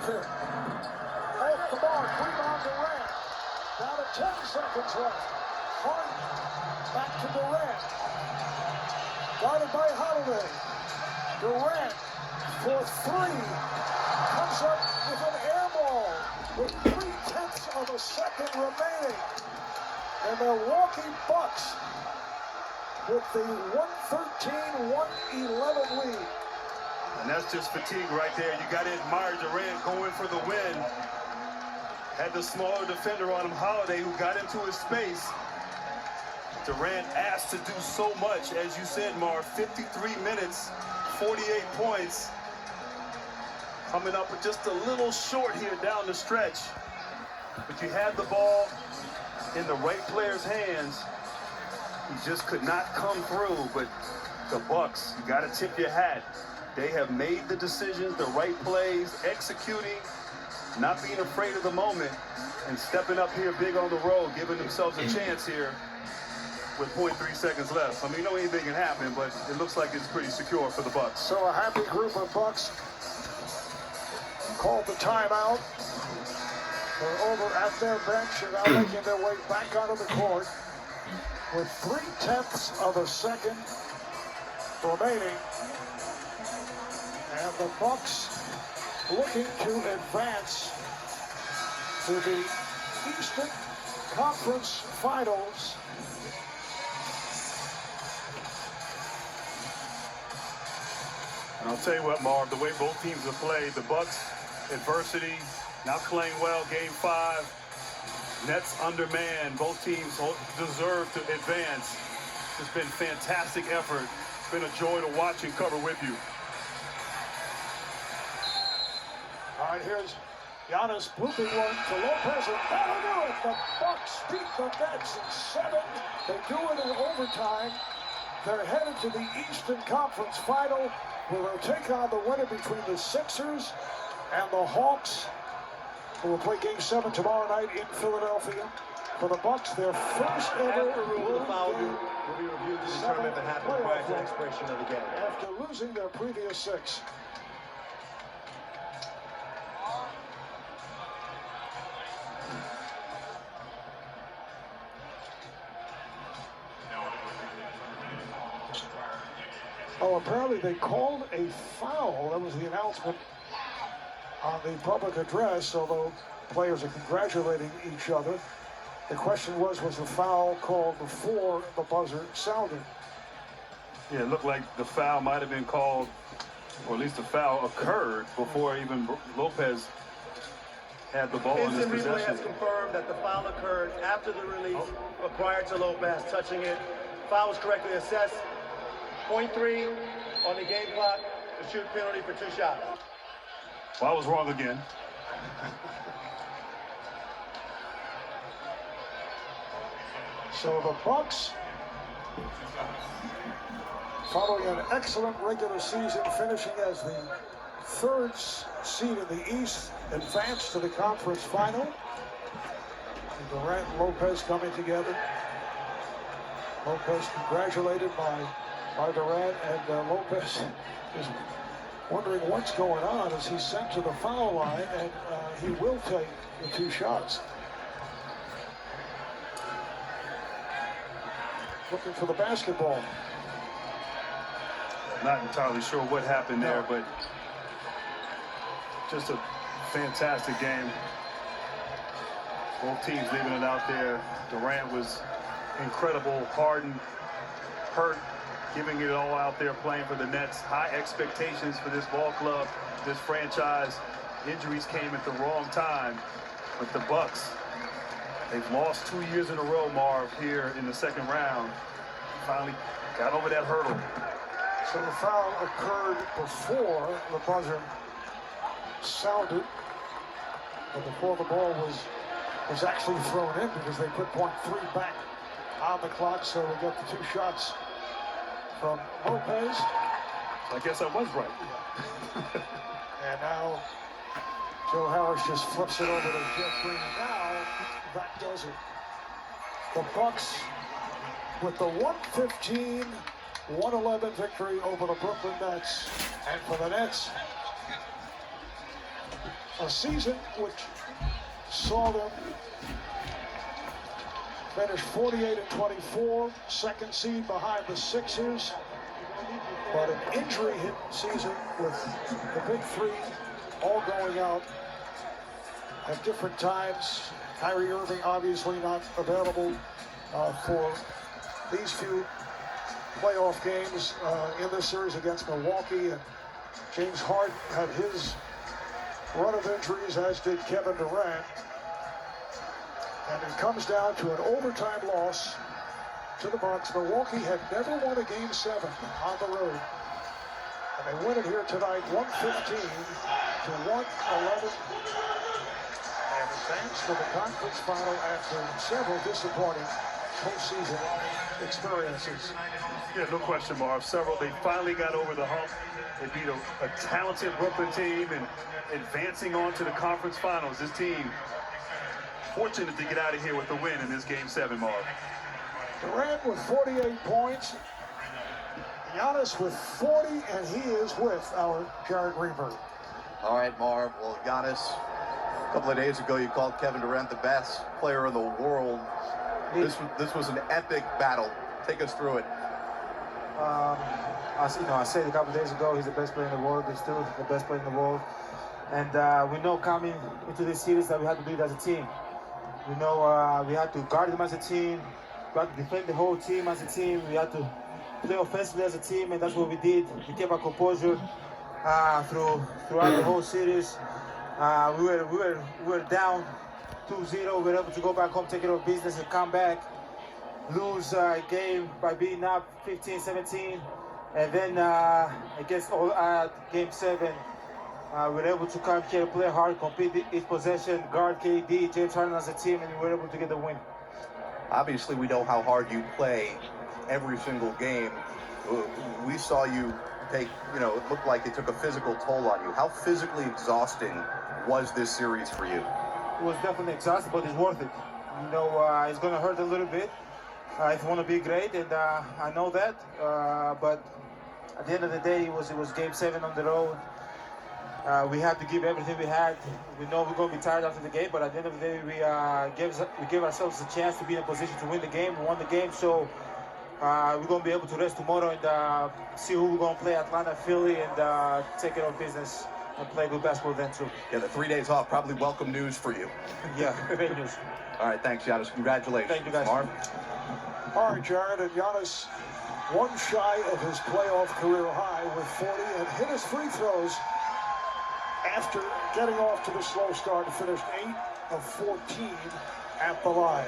Griffin. Off the mark, rebound Durant. Down to 10 seconds left. Harden back to Durant. Guarded by Holiday. Durant for three. Comes up with an air ball with 3/10 of a second remaining. And the Milwaukee Bucks with the 113-111 lead. And that's just fatigue right there. You got to admire Durant going for the win. Had the smaller defender on him, Holiday, who got into his space. Durant asked to do so much, as you said, Marv. 53 minutes, 48 points. Coming up with just a little short here down the stretch. But you had the ball in the right player's hands. He just could not come through. But the Bucks, you got to tip your hat. They have made the decisions, the right plays, executing, not being afraid of the moment, and stepping up here big on the road, giving themselves a chance here with 0.3 seconds left. I mean, you know anything can happen, but it looks like it's pretty secure for the Bucks. So a happy group of Bucks called the timeout. They're over at their bench and now making their way back onto the court with 3/10 of a second remaining. And the Bucks looking to advance to the Eastern Conference Finals. And I'll tell you what, Marv, the way both teams have played, the Bucks, adversity, not playing well, Game 5. Nets undermanned. Both teams deserve to advance. It's been fantastic effort. It's been a joy to watch and cover with you. All right, here's Giannis looping one to Lopez, and that'll do it. The Bucks beat the Nets in 7. They do it in overtime. They're headed to the Eastern Conference Final, where they'll take on the winner between the Sixers and the Hawks, who will play Game 7 tomorrow night in Philadelphia. For the Bucks, their first ever rule of foul will be reviewed to determine if it happened prior to the expiration of the game. After losing their previous 6. Oh, apparently they called a foul. That was the announcement on the public address, although players are congratulating each other. The question was the foul called before the buzzer sounded? Yeah, it looked like the foul might have been called, or at least the foul occurred before even Lopez had the ball in his Instant replay possession. has confirmed that the foul occurred after the release, but prior to Lopez touching it. Foul was correctly assessed. 0.3 on the game clock. The shoot penalty for 2 shots. Well, I was wrong again. So the Bucks, following an excellent regular season, finishing as the 3rd seed in the East, advance to the conference final. And Durant and Lopez coming together. Lopez congratulated by Durant, and Lopez is wondering what's going on as he's sent to the foul line, and he will take the 2 shots. Looking for the basketball. Not entirely sure what happened there, but just a fantastic game. Both teams leaving it out there. Durant was incredible. Harden hurt, giving it all out there, playing for the Nets. High expectations for this ball club, this franchise. Injuries came at the wrong time, but the Bucks, they've lost 2 years in a row, Marv, here in the second round. Finally got over that hurdle. So the foul occurred before the buzzer sounded, but before the ball was actually thrown in, because they put 0.3 back on the clock, so we got the 2 shots from Lopez. I guess I was right. And now Joe Harris just flips it over to Jeff Green. Now that does it. The Bucks with the 115-111 victory over the Brooklyn Nets. And for the Nets, a season which saw them finish 48-24, second seed behind the Sixers, but an injury-hit season with the big three all going out at different times. Kyrie Irving obviously not available for these few playoff games in this series against Milwaukee, and James Harden had his run of injuries, as did Kevin Durant. And it comes down to an overtime loss to the Bucks. Milwaukee had never won a Game 7 on the road. And they win it here tonight, 115-111. And advance to the conference final after several disappointing postseason experiences. Yeah, no question, Marv. Several. They finally got over the hump. They beat a talented Brooklyn team and advancing on to the conference finals. This team fortunate to get out of here with the win in this Game 7, Marv. Durant with 48 points. Giannis with 40, and he is with our Jared Greenberg. All right, Marv. Well, Giannis, a couple of days ago, you called Kevin Durant the best player in the world. This was an epic battle. Take us through it. I said a couple of days ago, he's the best player in the world. He's still the best player in the world. And we know coming into this series that we had to do it as a team. We know we had to guard him as a team. We had to defend the whole team as a team. We had to play offensively as a team, and that's what we did. We kept our composure throughout the whole series. We were down 2-0. We were able to go back home, take care of business, and come back, lose a game by being up 15-17, and then against Game 7. We were able to come here, play hard, compete each possession, guard KD, James Harden as a team, and we were able to get the win. Obviously, we know how hard you play every single game. We saw you take, it looked like it took a physical toll on you. How physically exhausting was this series for you? It was definitely exhausting, but it's worth it. It's going to hurt a little bit if you want to be great, and I know that. But at the end of the day, it was Game 7 on the road. We had to give everything we had. We know we're going to be tired after the game, but at the end of the day, we gave ourselves a chance to be in a position to win the game. We won the game, so we're going to be able to rest tomorrow and see who we're going to play, Atlanta, Philly, and take care of business and play good basketball then too. Yeah, the 3 days off, probably welcome news for you. Yeah, great news. All right, thanks, Giannis. Congratulations. Thank you, guys. Marv? All right, Jared, and Giannis one shy of his playoff career high with 40 and hit his free throws after getting off to the slow start and finished 8 of 14 at the line.